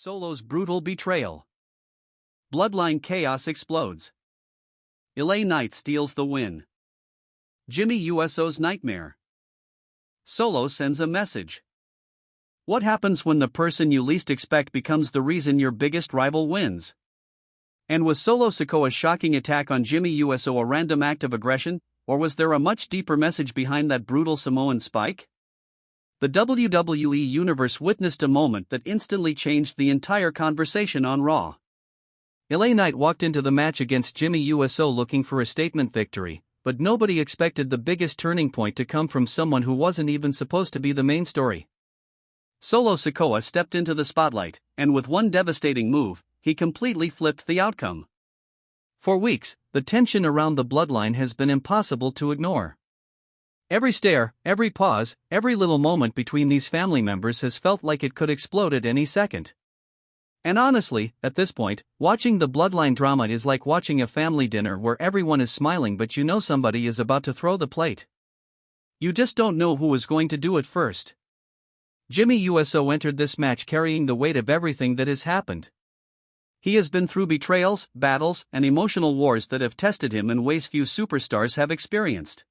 Solo's brutal betrayal. Bloodline chaos explodes. LA Knight steals the win. Jimmy Uso's nightmare. Solo sends a message. What happens when the person you least expect becomes the reason your biggest rival wins? And was Solo Sikoa's shocking attack on Jimmy Uso a random act of aggression, or was there a much deeper message behind that brutal Samoan Spike? The WWE Universe witnessed a moment that instantly changed the entire conversation on Raw. LA Knight walked into the match against Jimmy Uso looking for a statement victory, but nobody expected the biggest turning point to come from someone who wasn't even supposed to be the main story. Solo Sikoa stepped into the spotlight, and with one devastating move, he completely flipped the outcome. For weeks, the tension around the bloodline has been impossible to ignore. Every stare, every pause, every little moment between these family members has felt like it could explode at any second. And honestly, at this point, watching the bloodline drama is like watching a family dinner where everyone is smiling but you know somebody is about to throw the plate. You just don't know who is going to do it first. Jimmy Uso entered this match carrying the weight of everything that has happened. He has been through betrayals, battles, and emotional wars that have tested him in ways few superstars have experienced.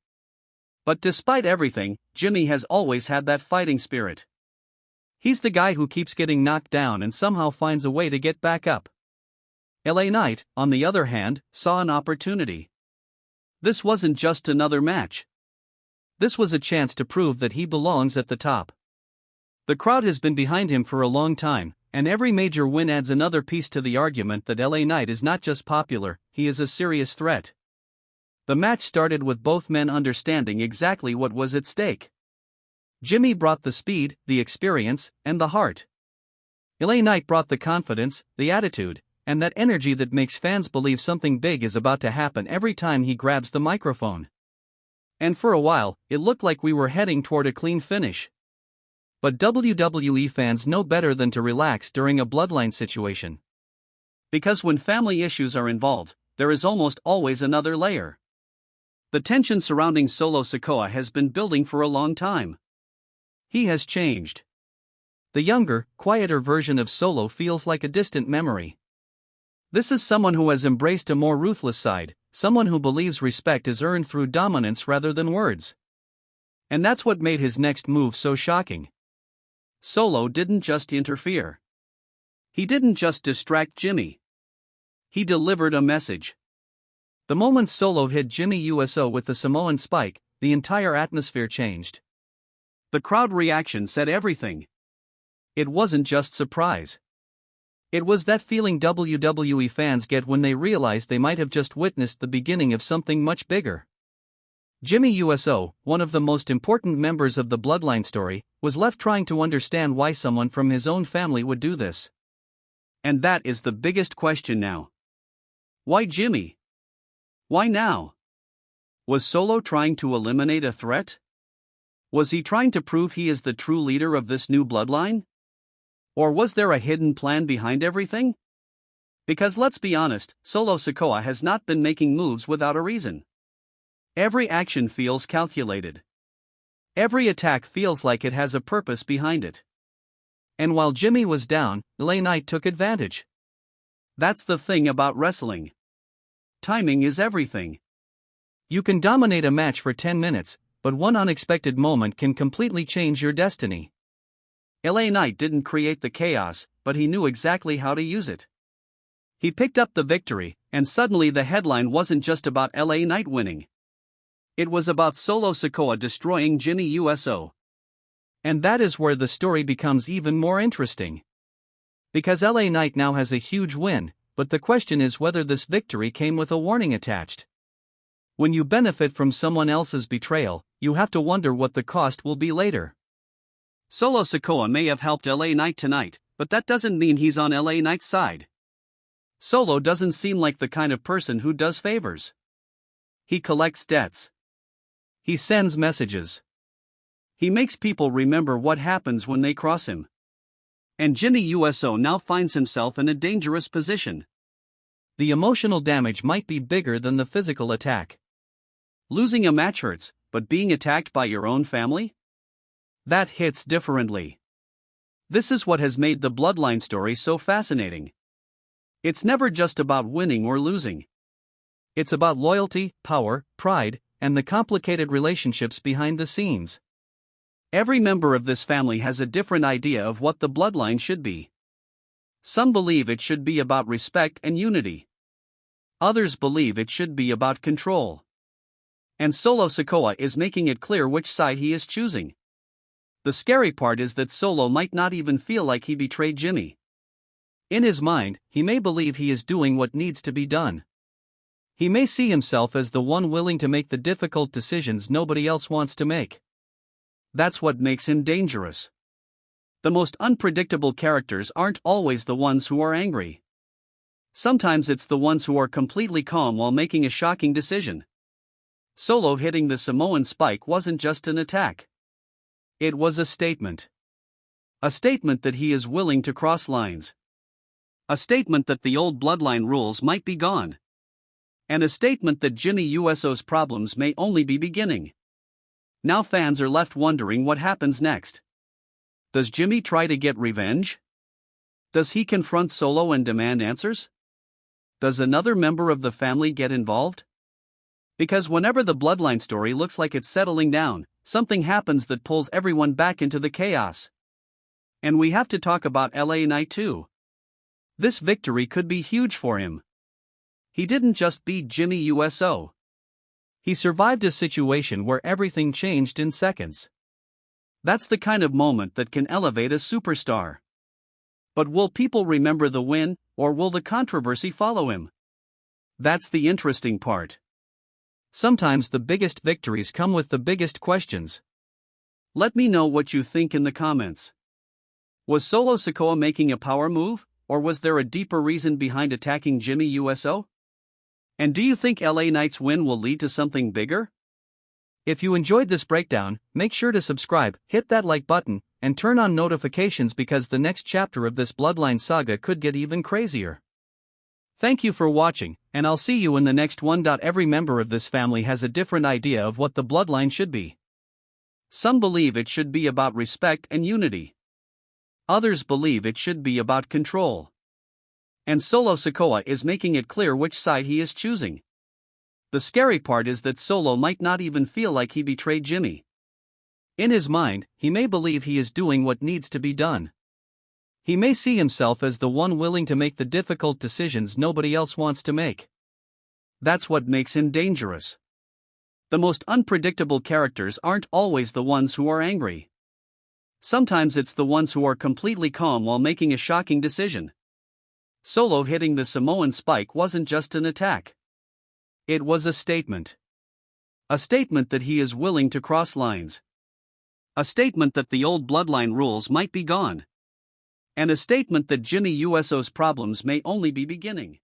But despite everything, Jimmy has always had that fighting spirit. He's the guy who keeps getting knocked down and somehow finds a way to get back up. LA Knight, on the other hand, saw an opportunity. This wasn't just another match. This was a chance to prove that he belongs at the top. The crowd has been behind him for a long time, and every major win adds another piece to the argument that LA Knight is not just popular, he is a serious threat. The match started with both men understanding exactly what was at stake. Jimmy brought the speed, the experience, and the heart. LA Knight brought the confidence, the attitude, and that energy that makes fans believe something big is about to happen every time he grabs the microphone. And for a while, it looked like we were heading toward a clean finish. But WWE fans know better than to relax during a bloodline situation. Because when family issues are involved, there is almost always another layer. The tension surrounding Solo Sikoa has been building for a long time. He has changed. The younger, quieter version of Solo feels like a distant memory. This is someone who has embraced a more ruthless side, someone who believes respect is earned through dominance rather than words. And that's what made his next move so shocking. Solo didn't just interfere. He didn't just distract Jimmy. He delivered a message. The moment Solo hit Jimmy Uso with the Samoan Spike, the entire atmosphere changed. The crowd reaction said everything. It wasn't just surprise. It was that feeling WWE fans get when they realize they might have just witnessed the beginning of something much bigger. Jimmy Uso, one of the most important members of the bloodline story, was left trying to understand why someone from his own family would do this. And that is the biggest question now. Why Jimmy? Why now? Was Solo trying to eliminate a threat? Was he trying to prove he is the true leader of this new bloodline? Or was there a hidden plan behind everything? Because let's be honest, Solo Sikoa has not been making moves without a reason. Every action feels calculated. Every attack feels like it has a purpose behind it. And while Jimmy was down, LA Knight took advantage. That's the thing about wrestling. Timing is everything. You can dominate a match for 10 minutes, but one unexpected moment can completely change your destiny. LA Knight didn't create the chaos, but he knew exactly how to use it. He picked up the victory, and suddenly the headline wasn't just about LA Knight winning. It was about Solo Sikoa destroying Jimmy Uso. And that is where the story becomes even more interesting. Because LA Knight now has a huge win, but the question is whether this victory came with a warning attached. When you benefit from someone else's betrayal, you have to wonder what the cost will be later. Solo Sikoa may have helped LA Knight tonight, but that doesn't mean he's on LA Knight's side. Solo doesn't seem like the kind of person who does favors. He collects debts. He sends messages. He makes people remember what happens when they cross him. And Jimmy Uso now finds himself in a dangerous position. The emotional damage might be bigger than the physical attack. Losing a match hurts, but being attacked by your own family? That hits differently. This is what has made the Bloodline story so fascinating. It's never just about winning or losing. It's about loyalty, power, pride, and the complicated relationships behind the scenes. Every member of this family has a different idea of what the Bloodline should be. Some believe it should be about respect and unity. Others believe it should be about control. And Solo Sikoa is making it clear which side he is choosing. The scary part is that Solo might not even feel like he betrayed Jimmy. In his mind, he may believe he is doing what needs to be done. He may see himself as the one willing to make the difficult decisions nobody else wants to make. That's what makes him dangerous. The most unpredictable characters aren't always the ones who are angry. Sometimes it's the ones who are completely calm while making a shocking decision. Solo hitting the Samoan Spike wasn't just an attack. It was a statement. A statement that he is willing to cross lines. A statement that the old Bloodline rules might be gone. And a statement that Jimmy Uso's problems may only be beginning. Now fans are left wondering what happens next. Does Jimmy try to get revenge? Does he confront Solo and demand answers? Does another member of the family get involved? Because whenever the Bloodline story looks like it's settling down, something happens that pulls everyone back into the chaos. And we have to talk about LA Knight too. This victory could be huge for him. He didn't just beat Jimmy Uso. He survived a situation where everything changed in seconds. That's the kind of moment that can elevate a superstar. But will people remember the win, or will the controversy follow him? That's the interesting part. Sometimes the biggest victories come with the biggest questions. Let me know what you think in the comments. Was Solo Sikoa making a power move, or was there a deeper reason behind attacking Jimmy Uso? And do you think LA Knight's win will lead to something bigger? If you enjoyed this breakdown, make sure to subscribe, hit that like button, and turn on notifications because the next chapter of this Bloodline saga could get even crazier. Thank you for watching, and I'll see you in the next one. Every member of this family has a different idea of what the Bloodline should be. Some believe it should be about respect and unity. Others believe it should be about control. And Solo Sikoa is making it clear which side he is choosing. The scary part is that Solo might not even feel like he betrayed Jimmy. In his mind, he may believe he is doing what needs to be done. He may see himself as the one willing to make the difficult decisions nobody else wants to make. That's what makes him dangerous. The most unpredictable characters aren't always the ones who are angry. Sometimes it's the ones who are completely calm while making a shocking decision. Solo hitting the Samoan Spike wasn't just an attack. It was a statement. A statement that he is willing to cross lines. A statement that the old Bloodline rules might be gone. And a statement that Jimmy Uso's problems may only be beginning.